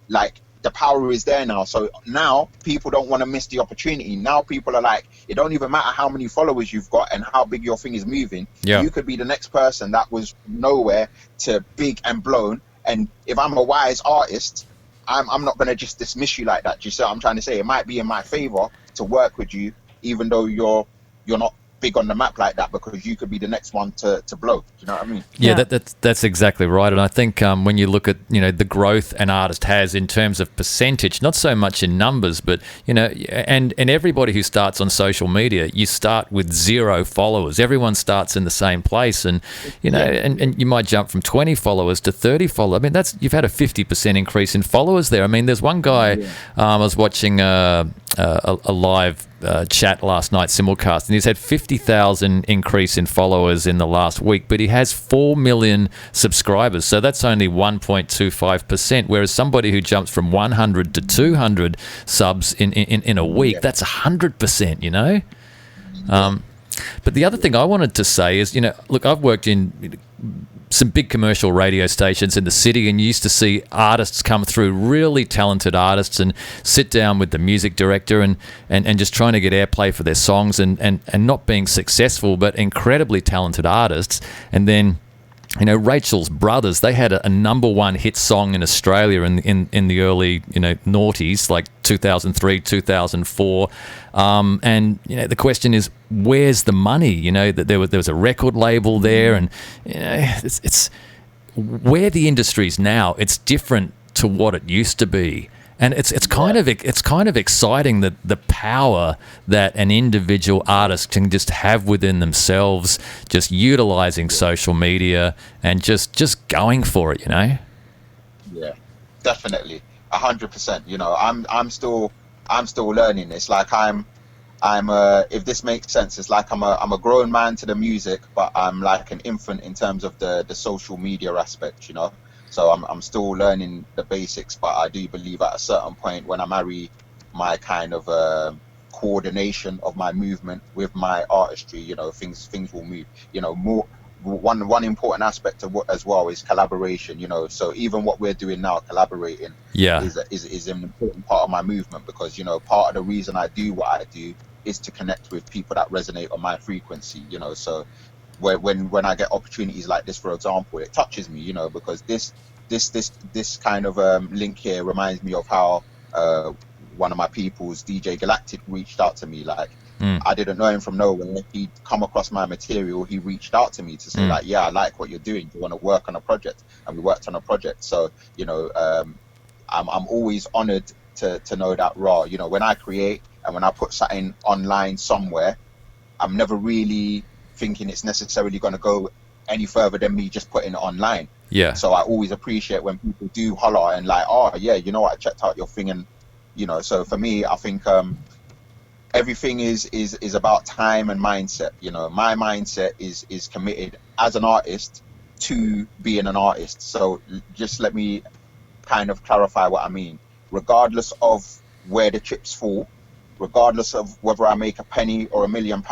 Like, the power is there now. So now people don't want to miss the opportunity. Now people are like, it don't even matter how many followers you've got and how big your thing is moving. You could be the next person that was nowhere to big and blown. And if I'm a wise artist, I'm not going to just dismiss you like that. Do you see what I'm trying to say? It might be in my favor to work with you, even though you're not big on the map like that, because you could be the next one to blow. Do you know what I mean? Yeah, that's exactly right. And I think when you look at the growth an artist has in terms of percentage, not so much in numbers, but and everybody who starts on social media, you start with 0 followers. Everyone starts in the same place, and and you might jump from 20 followers to 30 followers. I mean, you've had a 50% increase in followers there. I mean, there's one guy I was watching a live chat last night, simulcast, and he's had 50,000 increase in followers in the last week, but he has 4 million subscribers, so that's only 1.25%, whereas somebody who jumps from 100 to 200 subs in a week, that's 100%, But the other thing I wanted to say is, look, I've worked in some big commercial radio stations in the city, and you used to see artists come through, really talented artists, and sit down with the music director and just trying to get airplay for their songs and not being successful, but incredibly talented artists. And then you know, Rachel's Brothers, they had a number one hit song in Australia in the early, you know, noughties, like 2003, 2004. And, you know, the question is, where's the money? You know, that there was a record label there, and, you know, it's where the industry's now, it's different to what it used to be. And it's kind of exciting that the power that an individual artist can just have within themselves, just utilizing social media and just going for it, you know. Yeah, definitely, 100%. You know, I'm still learning. It's like I'm if this makes sense, it's like I'm a grown man to the music, but I'm like an infant in terms of the social media aspect, you know. So I'm still learning the basics, but I do believe at a certain point when I marry my kind of coordination of my movement with my artistry, you know, things will move. You know, one important aspect of what as well is collaboration. You know, so even what we're doing now, collaborating, is an important part of my movement, because, you know, part of the reason I do what I do is to connect with people that resonate on my frequency. You know, so when I get opportunities like this, for example, it touches me, you know, because this kind of link here reminds me of how one of my people's, DJ Galactic, reached out to me. Like, I didn't know him from nowhere. He'd come across my material. He reached out to me to say, like, yeah, I like what you're doing. Do you want to work on a project? And we worked on a project. So, you know, I'm always honored to know that raw, you know, when I create and when I put something online somewhere, I'm never really thinking it's necessarily going to go any further than me just putting it online. Yeah. So I always appreciate when people do holler and like, oh yeah, you know what, I checked out your thing, and, you know, so for me, I think everything is about time and mindset. You know, my mindset is committed as an artist to being an artist. So just let me kind of clarify what I mean. Regardless of where the chips fall, regardless of whether I make a penny or £1 million,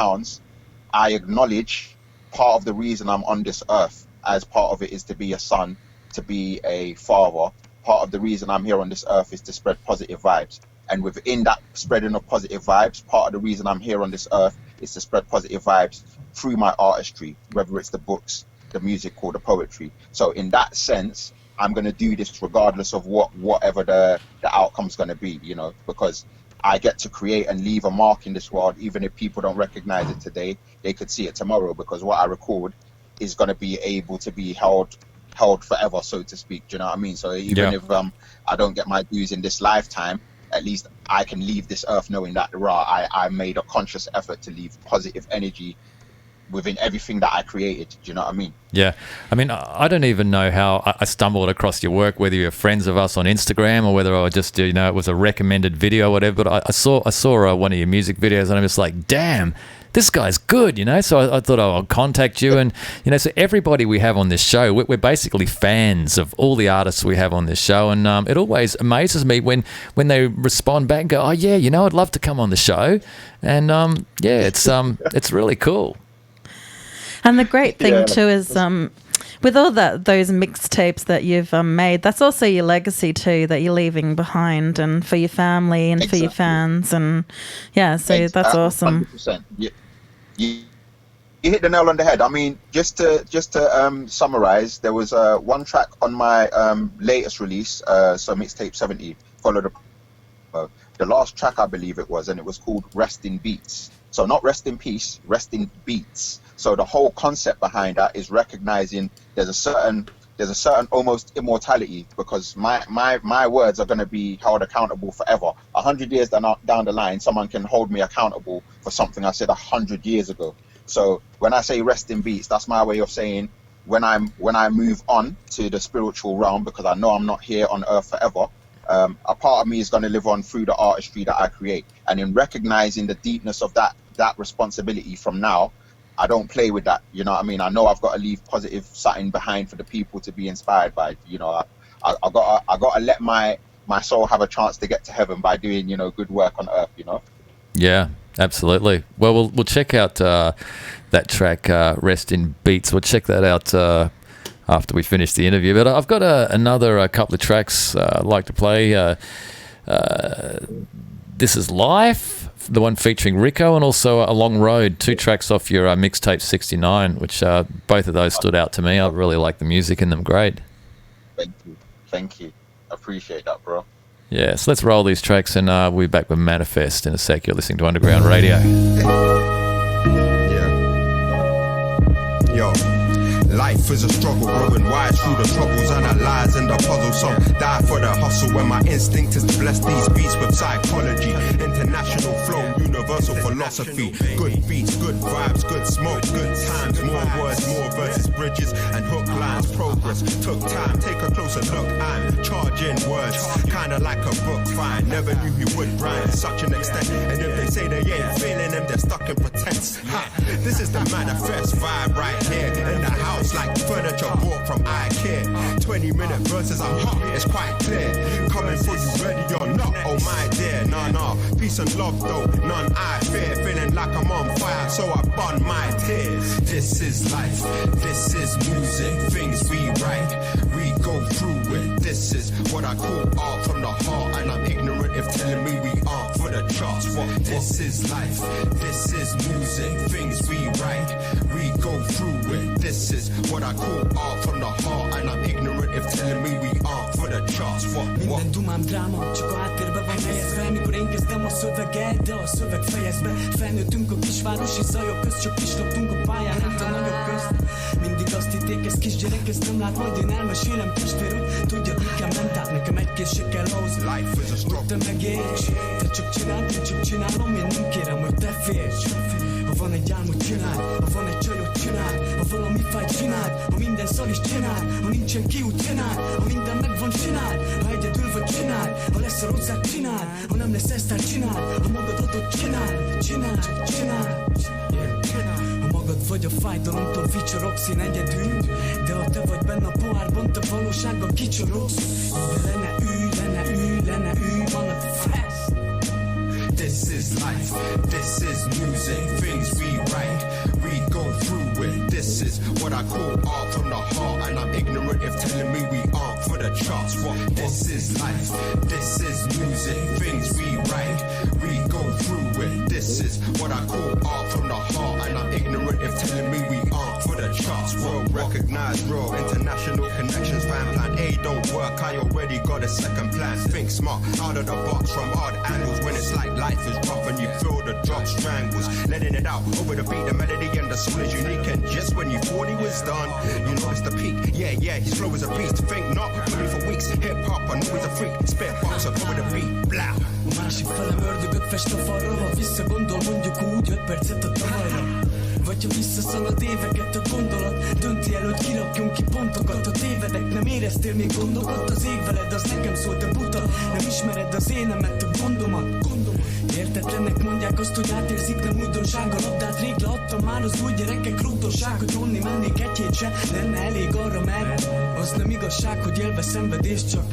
I acknowledge part of the reason I'm on this earth, as part of it is to be a son, to be a father. Part of the reason I'm here on this earth is to spread positive vibes. And within that spreading of positive vibes, part of the reason I'm here on this earth is to spread positive vibes through my artistry, whether it's the books, the music, or the poetry. So in that sense, I'm going to do this regardless of whatever the outcome's going to be, you know, because I get to create and leave a mark in this world. Even if people don't recognize it today, they could see it tomorrow, because what I record is going to be able to be held forever, so to speak. Do you know what I mean? So even if I don't get my dues in this lifetime, at least I can leave this earth knowing that I made a conscious effort to leave positive energy within everything that I created. Do you know what I mean? Yeah. I mean, I don't even know how I stumbled across your work, whether you're friends of us on Instagram or whether I just, you know, it was a recommended video or whatever, but I saw one of your music videos and I'm just like, damn, this guy's good, you know? So I thought, I'll contact you. And, you know, so everybody we have on this show, we're basically fans of all the artists we have on this show. And it always amazes me when they respond back and go, oh, yeah, you know, I'd love to come on the show. And, it's really cool. And the great thing too is with all those mixtapes that you've made, that's also your legacy too, that you're leaving behind, and for your family and for your fans, and so that's awesome. 100%. You hit the nail on the head. I mean, just to summarize, there was one track on my latest release, so mixtape 70, followed the last track, I believe it was, and it was called Rest in Beats. So not rest in peace, rest in beats. So the whole concept behind that is recognizing there's a certain almost immortality, because my words are going to be held accountable forever. 100 years down the line, someone can hold me accountable for something I said 100 years ago. So when I say rest in beats, that's my way of saying when I move on to the spiritual realm, because I know I'm not here on earth forever, a part of me is going to live on through the artistry that I create. And in recognizing the deepness of that responsibility from now, I don't play with that. You know what I mean? I know I've got to leave positive something behind for the people to be inspired by. You know, I got to let my soul have a chance to get to heaven by doing, you know, good work on earth. You know? Yeah, absolutely. Well, we'll check out that track, Rest in Beats. We'll check that out after we finish the interview. But I've got another couple of tracks I'd like to play. This Is Life, the one featuring Rico, and also A Long Road, 2 tracks off your mixtape 69, which both of those stood out to me. I really like the music in them. Great. Thank you. I appreciate that, bro. Yeah, so let's roll these tracks, and we'll be back with Manifest in a sec. You're listening to Underground Radio. Yeah. Yo. Life is a struggle, growing wise through the troubles, analyze in the puzzle. Some die for the hustle when my instinct is to bless these beats with psychology. International flow, universal philosophy. Good beats, good vibes, good smoke, good times. More words, more verses, bridges and hook lines. Progress took time, take a closer look. I'm charging words, kinda like a book fine. Never knew he would rhyme to such an extent. And if they say they ain't feeling them, they're stuck in pretense. Ha, this is the manifest vibe right here in the house. Like furniture bought from IKEA. 20-minute verses are hot, it's quite clear. Coming for you ready or not, oh my dear. Nah, peace and love though, none I fear. Feeling like I'm on fire, so I burn my tears. This is life, this is music, things we write, we go through it. This is what I call art from the heart, and I'm ignorant if telling me we aren't for the charts. What? This is life, this is music, things we write, we go through it. This is what I call art from the heart, and I'm ignorant if telling me we aren't for the charts. What? Minden dumám dráma, csak a háttérbe van helyezve. Mikor én kezdem a szöveget, de a szöveg fejez be. Felnőttünk a kisvárosi zajok közt, csak kislaptunk a pályán, nem a nagyok közt. Mindig azt hitték, ez kisgyerek, ezt nem lát, majd én elmesélem testvérül. Tudjad, nekem ment át, nekem egy kész se kell ahhoz. Hogy te megérts, te csak csináld, én csak csinálom, én nem kérem, hogy te félts. Ha van egy álmod, csináld, ha van egy csajot, csináld, ha valami fájt, csináld, ha minden szar is csináld, ha nincsen kiút, csináld, ha minden megvan, csináld, ha egyedül vagy, csináld, ha lesz a rozzák, csináld, ha nem lesz esztár, csináld, ha magad adod, csináld. Ha magad vagy a fájdalomtól vicsorogsz, én egyedül, de ha te vagy benne a pohárban, te valóságban kicsorogsz. De lenne ülj, van a fest. This is life, this is music, things we write, we go through it. This is what I call art from the heart, and I'm ignorant if telling me we aren't for the charts. What? This is life, this is music, things we write, we go through it. This is what I call art from the heart, and I'm ignorant if telling me we aren't for the charts. World recognized, real international connections, fam. Plan A don't work, I already got a second plan. Think smart, out of the box from odd angles. When it's like life is rough and you feel the drop strangles, letting it out over the beat, the melody and the soul is unique. And just when you thought he was done, you know it's the peak. Yeah, his flow is a beast. Think not, only for weeks. Hip hop, I know he's a freak. Spit box up over the beat, blah. A másik felem ördögöt fest a falra, ha visszagondol mondjuk úgy 5 percet a tavalyra. Vagy ha visszaszalad éveket a gondolat, dönti el, hogy kirakjunk ki pontokat. Ha tévedek, nem éreztél még gondokat, az ég veled, az nekem szólt, de buta. Nem ismered az énemet, a gondomat. Értetlennek mondják azt, hogy átérzik, nem újdonság. A labdát rég leadtam már, az új gyerekek rúgdosság. Hogy onni mennék egy hét se, lenne elég arra, mert az nem igazság, hogy élve szenvedés csak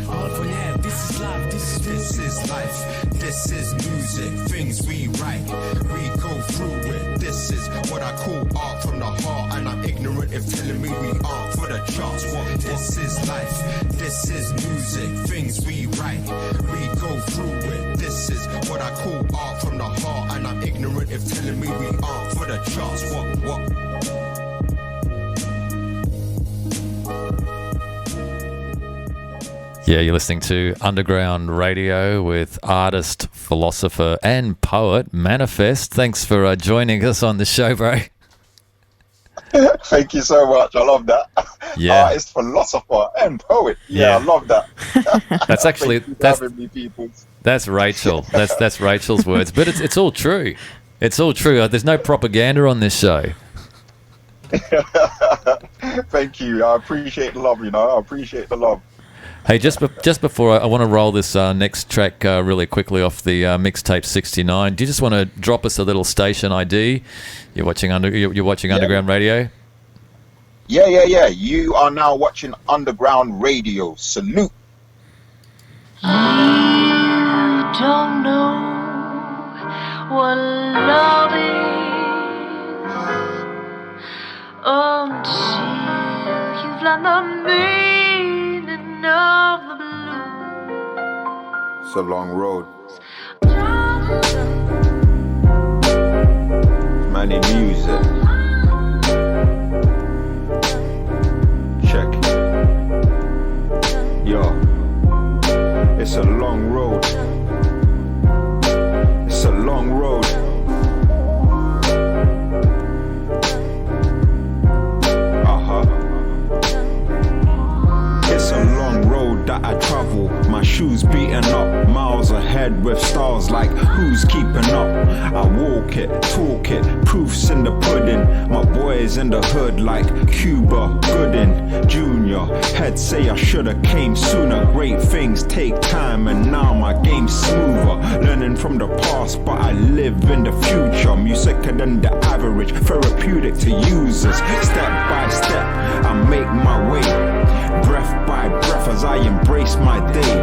alfa nyer. This is life, this is life, this is music, things we write, we go through it. This is what I call art from the heart, and I'm ignorant if telling me we aren't for the charts. What? This is life, this is music, things we write, we go through it. This is what I call art from the heart, and I'm ignorant if telling me we aren't for the charts. What? Yeah, you're listening to Underground Radio with artist, philosopher and poet Manifest. Thanks for joining us on the show, bro. Thank you so much. I love that. Yeah. Artist, philosopher and poet. Yeah, I love that. That's actually that's Rachel. That's Rachel's words, but it's all true. It's all true. There's no propaganda on this show. Thank you. I appreciate the love. I appreciate the love. Hey, just before I want to roll this next track really quickly off the mixtape 69. Do you just want to drop us a little station ID? You're watching Underground Radio. Yeah. You are now watching Underground Radio. Salute. I don't know what love is until you've learned the meaning of the blue. It's a long road. Mani music. Check it. Yo. It's a long road. It's a long road. It's a long road that I travel, my shoes beaten up, miles ahead with stars like who's keeping up. I walk it, talk it, proofs in the pudding. My boys in the hood like Cuba Gooding Jr. Head say I shoulda came sooner. Great things take time and now my game's smoother. Learning from the past but I live in the future. Musicer than the average, therapeutic to users. Step by step I make my way, breath by breath as I embrace my day.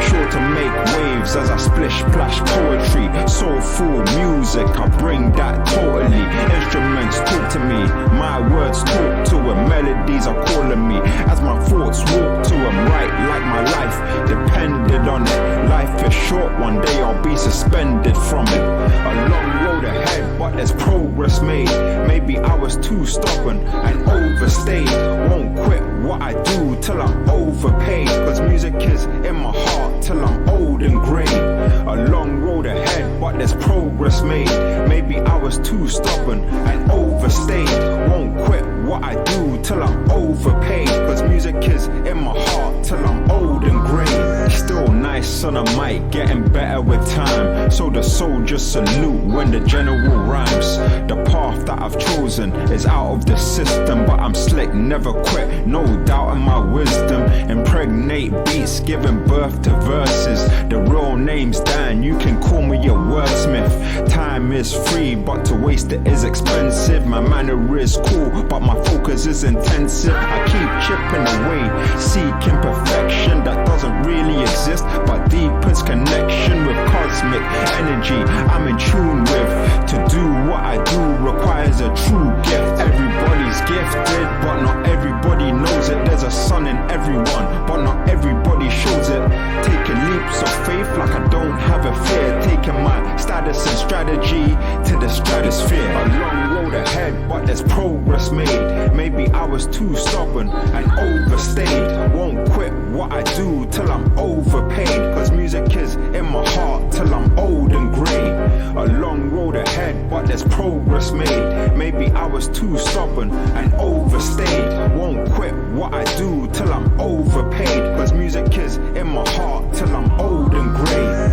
Sure to make waves as I splish splash poetry. Soulful music, I bring that totally. Instruments talk to me, my words talk to them. Melodies are calling me as my thoughts walk to them. Right like my life depended on it. Life is short, one day I'll be suspended from it. A long road ahead but there's progress made. Maybe I was too stubborn and overstayed. Won't quit what I do till I'm overpaid. Cause music is in my heart till I'm old and grey. A long road ahead but there's progress made. Maybe I was too stubborn and overstayed. Won't quit what I do till I'm overpaid. Cause music is in my heart till I'm old and grey. Still nice on a mic, getting better with time. So the soldiers salute when the general rhymes. The path that I've chosen is out of the system, but I'm slick, never quit, no doubt in my wisdom. Impregnate beats, giving birth to verses. The real name's Dan, you can call me a wordsmith. Time is free, but to waste it is expensive. My manner is cool, but my focus is intensive. I keep chipping away, seeking perfection that doesn't really exist, but deepens connection with cosmic energy I'm in tune with. To do what I do requires a true gift. Everybody's gifted, but not everybody knows it. There's a sun in everyone, but not everybody shows it. Taking leaps of faith like I don't have a fear. Taking my status and strategy to the stratosphere. A long road ahead, but there's progress made. Maybe I was too stubborn and overstayed. Won't quit what I do till I'm overpaid. Cause music is in my heart till I'm old and grey. A long road ahead, but there's progress made. Maybe I was too stubborn and overstayed. Won't quit what I do till I'm overpaid. Cause music is in my heart till I'm old and grey.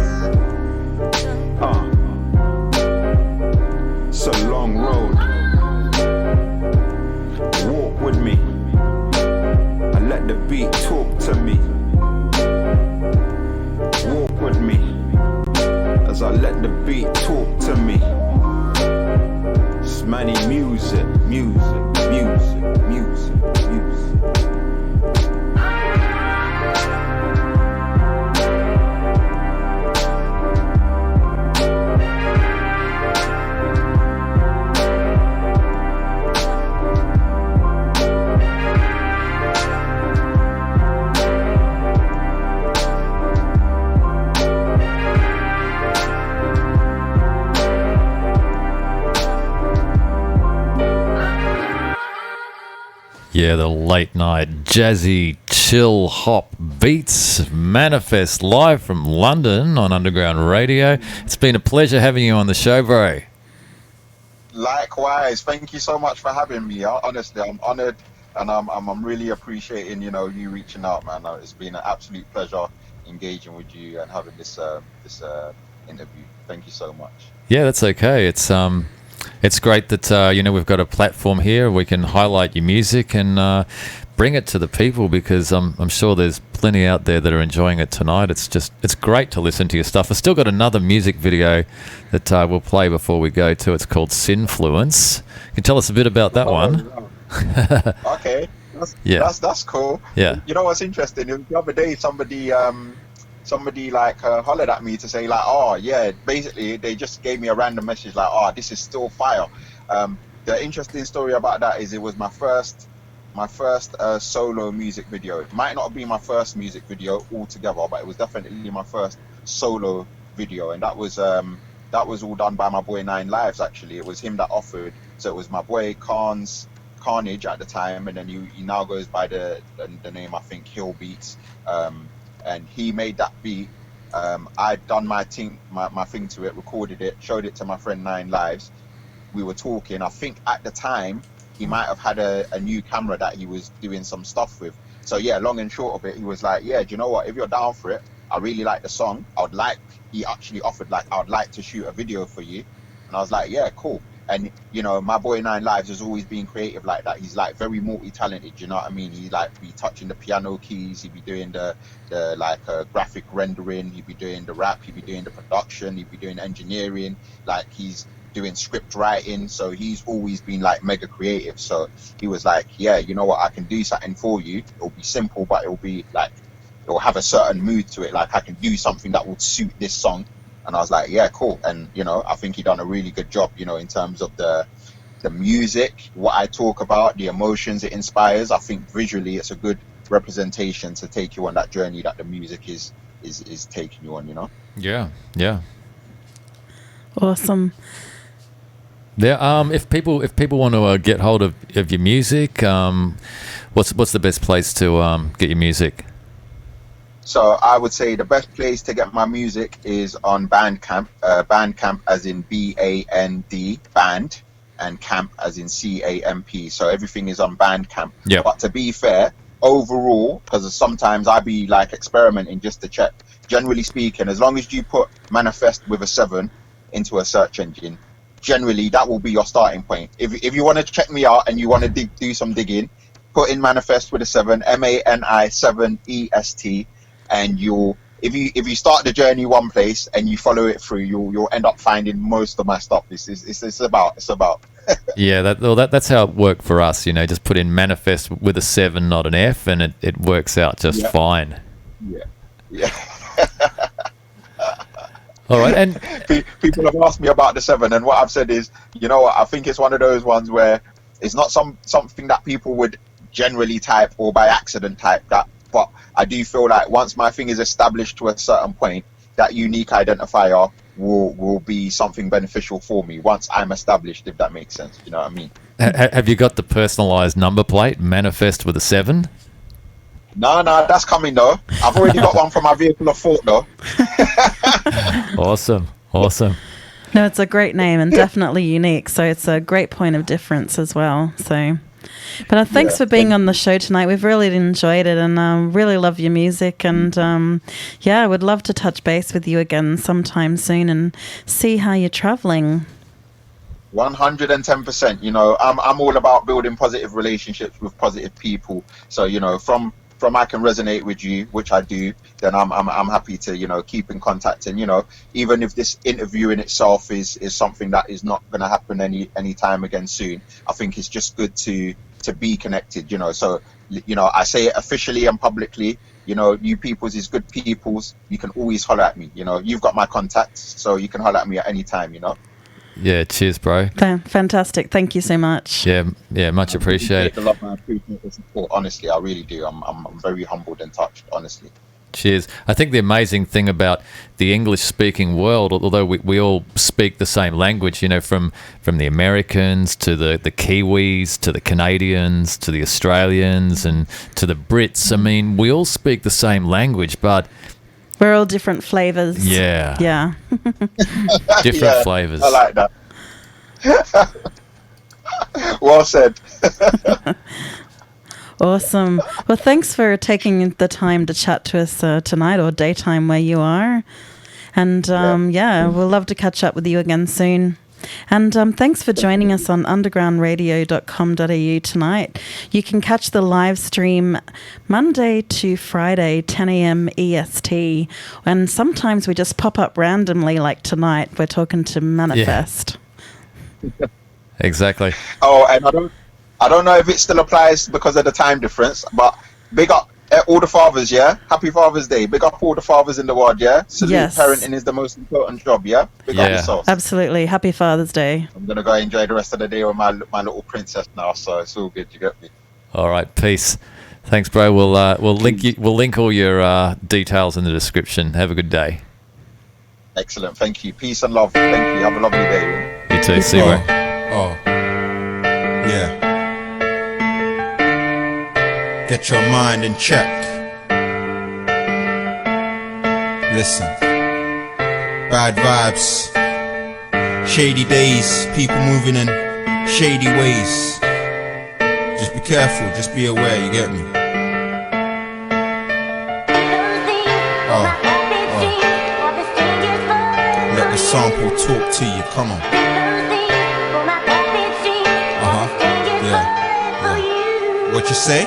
It's a long road. Walk with me. I let the beat talk to me. Walk with me as I let the beat talk to me. It's Mani music, music, music, music, music. Yeah, the late night jazzy chill hop beats. Manifest live from London on Underground Radio. It's been a pleasure having you on the show, bro. Likewise, thank you so much for having me. Honestly, I'm honored, and I'm really appreciating you reaching out, man. It's been an absolute pleasure engaging with you and having this interview. Thank you so much. Yeah, that's okay. It's great that we've got a platform here. We can highlight your music and bring it to the people, because I'm sure there's plenty out there that are enjoying it tonight. It's great to listen to your stuff. I've still got another music video that we'll play before we go to. It's called Sinfluence. Can you tell us a bit about that one? Okay, that's cool. Yeah. You know what's interesting? The other day, somebody hollered at me to say basically they just gave me a random message like, this is still fire. The interesting story about that is it was my first my first solo music video. It might not be my first music video altogether, but it was definitely my first solo video, and that was all done by my boy 9 Lives. Actually, it was him that offered. So it was my boy Carnage at the time, and then he now goes by the name, I think, Hill Beats, and he made that beat. I'd done my thing to it, recorded it, showed it to my friend 9 Lives. We were talking. I think at the time he might have had a new camera that he was doing some stuff with. So yeah, long and short of it, he was like, yeah, do you know what, if you're down for it, I really like the song, he actually offered, like, I would like to shoot a video for you. And I was like, yeah, cool. And you know, my boy 9 Lives has always been creative like that. He's like very multi-talented, you know what I mean? He like be touching the piano keys, he'd be doing the graphic rendering, he'd be doing the rap, he'd be doing the production, he'd be doing engineering, like he's doing script writing. So he's always been like mega creative. So he was like, yeah, you know what, I can do something for you. It'll be simple, but it'll be like, it'll have a certain mood to it. Like I can do something that would suit this song. And I was like, yeah, cool. And, you know, I think he done a really good job, you know, in terms of the music, what I talk about, the emotions it inspires. I think visually it's a good representation to take you on that journey that the music is taking you on, you know? Yeah, yeah. Awesome. Yeah, if people want to get hold of your music, what's the best place to get your music? So I would say the best place to get my music is on Bandcamp. Bandcamp as in BAND, band, and camp as in CAMP. So everything is on Bandcamp. Yep. But to be fair, overall, because sometimes I be like experimenting just to check. Generally speaking, as long as you put Manifest with a 7 into a search engine, generally that will be your starting point. If you want to check me out and you want to do some digging, put in Manifest with a 7, MANI7EST. And if you start the journey one place and you follow it through, you'll end up finding most of my stuff. It's about. Yeah, that's how it worked for us. You know, just put in Manifest with a 7, not an F, and it works out just fine. Yeah. All right, and people have asked me about the 7, and what I've said is, you know what, I think it's one of those ones where it's not something that people would generally type or by accident type that. But I do feel like once my thing is established to a certain point, that unique identifier will be something beneficial for me once I'm established, if that makes sense. You know what I mean? Have you got the personalised number plate, Manifest with a 7? No, that's coming though. I've already got one for my vehicle of thought though. Awesome. No, it's a great name and definitely unique. So it's a great point of difference as well. So... But thanks for being on the show tonight. We've really enjoyed it and really love your music. And I would love to touch base with you again sometime soon and see how you're traveling. 110%. You know, I'm all about building positive relationships with positive people. So, you know, from I can resonate with you, which I do, then I'm happy to, you know, keep in contact. And, you know, even if this interview in itself is something that is not going to happen any time again soon, I think it's just good to be connected, you know. So, you know, I say it officially and publicly, you know, you peoples is good peoples. You can always holler at me, you know. You've got my contacts, so you can holler at me at any time, you know. Yeah, cheers, bro. Fantastic. Thank you so much. Yeah, much appreciated. I appreciate the support. Honestly, I really do. I'm very humbled and touched, honestly. Cheers. I think the amazing thing about the English-speaking world, although we all speak the same language, you know, from the Americans to the Kiwis to the Canadians to the Australians and to the Brits, I mean, we all speak the same language, but... We're all different flavours. Yeah. Different flavours. I like that. Well said. Awesome. Well, thanks for taking the time to chat to us tonight, or daytime where you are. And we'll love to catch up with you again soon. And thanks for joining us on undergroundradio.com.au tonight. You can catch the live stream Monday to Friday, 10 a.m. EST. And sometimes we just pop up randomly, like tonight. We're talking to Manifest. Yeah. Exactly. Oh, and I don't know if it still applies because of the time difference, but big up all the fathers, yeah? Happy Father's Day. Big up all the fathers in the world, yeah? Salute. Yes. Parenting is the most important job, yeah? Big up yourself. Absolutely. Happy Father's Day. I'm going to go enjoy the rest of the day with my little princess now, so it's all good, you get me? All right, peace. Thanks, bro. We'll link all your details in the description. Have a good day. Excellent. Thank you. Peace and love. Thank you. Have a lovely day. You too. See you, bro. Yeah. Get your mind in check. Listen. Bad vibes. Shady days. People moving in shady ways. Just be careful. Just be aware. You get me? Let the sample talk to you. Come on. Yeah. What you say?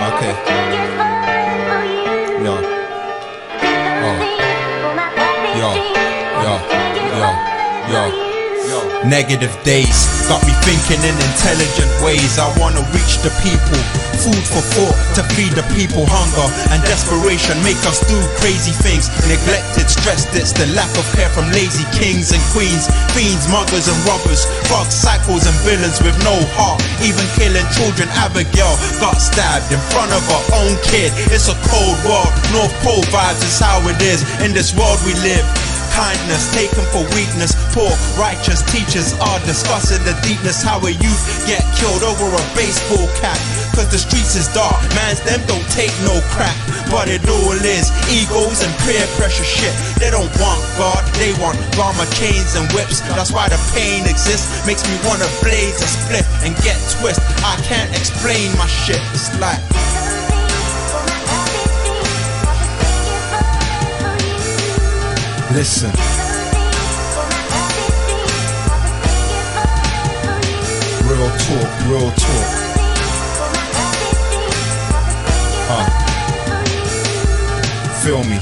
Okay. Yo. Negative days got me thinking in intelligent ways. I wanna reach the people. Food for thought to feed the people. Hunger and desperation make us do crazy things. Neglected, stressed, it's the lack of care from lazy kings and queens. Fiends, muggers and robbers. Thugs, psychos and villains with no heart. Even killing children. Abigail got stabbed in front of her own kid. It's a cold world. North Pole vibes is how it is. In this world we live. Kindness taken for weakness. Poor righteous teachers are discussing the deepness. How a youth get killed over a baseball cap. Cause the streets is dark. Mans them don't take no crap. But it all is egos and peer pressure shit. They don't want God, they want drama, chains and whips. That's why the pain exists. Makes me wanna blaze a split and get twist. I can't explain my shit. It's like listen. Real talk, real talk. Feel me.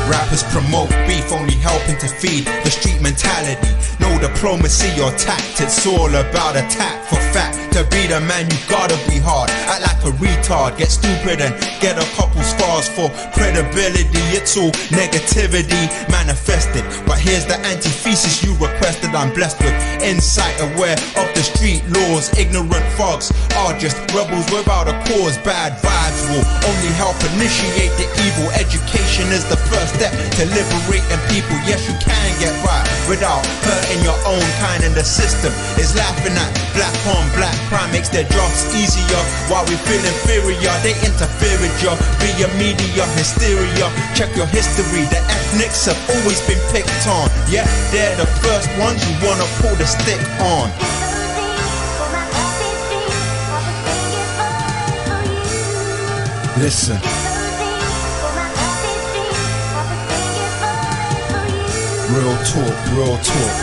Rappers promote beef, only helping to feed the street mentality. No diplomacy or tact, it's all about attack. For fact, to be the man you gotta be hard. Act like a retard, get stupid and get a couple scars. For credibility, it's all negativity manifested. But here's the antithesis you requested. I'm blessed with insight, aware of the street laws. Ignorant thugs are just rebels without a cause. Bad vibes will only help initiate the evil. Education is the first step to liberating people. Yes, you can get right without hurting your own kind. And the system is laughing at black on black crime. Makes their jobs easier while we feel inferior. They interfere with your via media hysteria. Check your history, the ethnics have always been picked on. Yeah, they're the first ones you wanna pull the stick on. Listen. Real talk, real talk.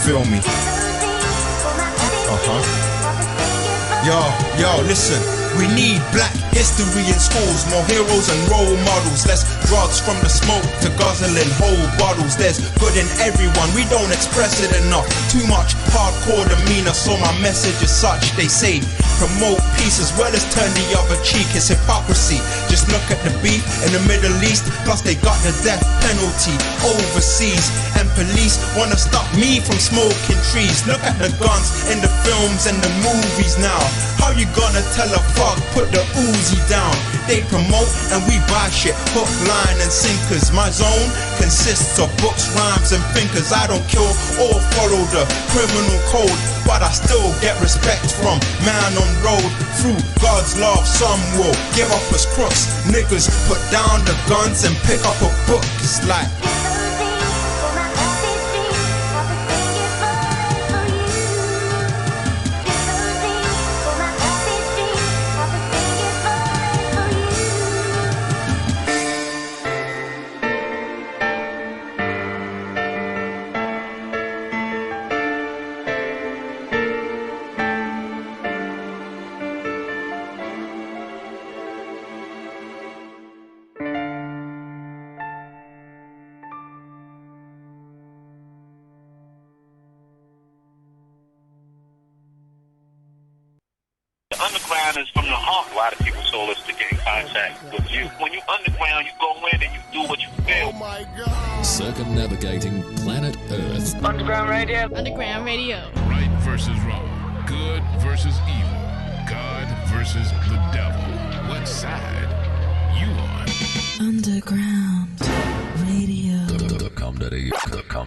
Feel me. Yo, listen. We need black history in schools, more heroes and role models. Less drugs from the smoke to guzzling whole bottles. There's good in everyone, we don't express it enough. Too much hardcore demeanor, so my message is such. They say promote peace as well as turn the other cheek. It's hypocrisy. Just look at the beef in the Middle East. Plus they got the death penalty overseas. And police wanna stop me from smoking trees. Look at the guns in the films and the movies now. How you gonna tell a fuck put the Uzi down? They promote and we buy shit, hook, line and sinkers. My zone consists of books, rhymes and thinkers. I don't kill or follow the criminal code, but I still get respect from man on road. Through God's love, some will give up as crooks. Niggas put down the guns and pick up a book. It's like underground is from the heart. A lot of people told us to get in contact with you. When you underground, you go in and you do what you feel. Oh my God. Circumnavigating planet Earth. Underground radio. Underground radio. Right versus wrong. Good versus evil. God versus the devil. What side you on? Underground radio. .com.au